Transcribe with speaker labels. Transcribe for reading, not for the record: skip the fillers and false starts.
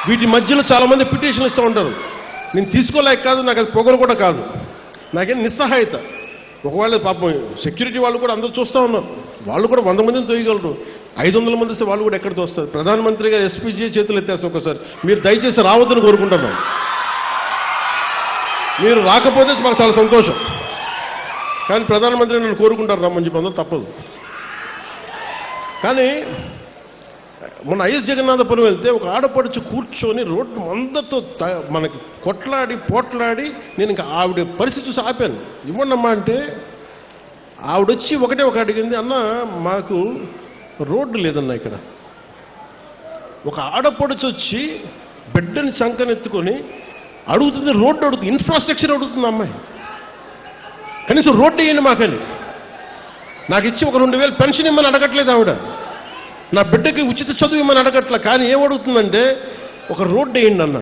Speaker 1: వీటి మధ్యలో చాలామంది పిటిషన్లు ఇస్తూ ఉంటారు. నేను తీసుకోలేక కాదు, నాకు అది పొగరు కూడా కాదు, నాకేం నిస్సహాయత. ఒకవేళ పాపం సెక్యూరిటీ వాళ్ళు కూడా అందరూ చూస్తూ ఉన్నారు, వాళ్ళు కూడా 100 మందిని తోయగలరు, 500 మంది వస్తే వాళ్ళు కూడా ఎక్కడ తోస్తారు. ప్రధానమంత్రి గారు ఎస్పీజీ చేతులు ఎత్తేస్తారు ఒకసారి. మీరు దయచేసి రావద్దని కోరుకుంటున్నాం. మీరు రాకపోతే మాకు చాలా సంతోషం, కానీ ప్రధానమంత్రి నన్ను కోరుకుంటారు రమ్మని చెప్పి, అందరూ తప్పదు. కానీ మొన్న ఐఎస్ జగన్నాథపురం వెళ్తే ఒక ఆడపడుచు కూర్చొని రోడ్డు అందరితో మనకి కొట్లాడి పోట్లాడి, నేను ఇంకా ఆవిడ పరిస్థితి చూసి ఆపాను. ఇవ్వండమ్మా అంటే ఆవిడొచ్చి ఒకటే ఒక అడిగింది, అన్న మాకు రోడ్డు లేదన్నా ఇక్కడ. ఒక ఆడపడుచు వచ్చి బిడ్డని సంకనెత్తుకొని అడుగుతుంది, రోడ్డు అడుగుతుంది, ఇన్ఫ్రాస్ట్రక్చర్ అడుగుతుంది అమ్మాయి. కనీసం రోడ్డు వేయండి మాకని. నాకు ఇచ్చి ఒక 2000 పెన్షన్ ఇమ్మని అడగట్లేదు ఆవిడ, నా బిడ్డకి ఉచిత చదువు ఇమ్మని అడగట్ల. కానీ ఏమడుగుతుందంటే ఒక రోడ్డు వేయండి అన్న.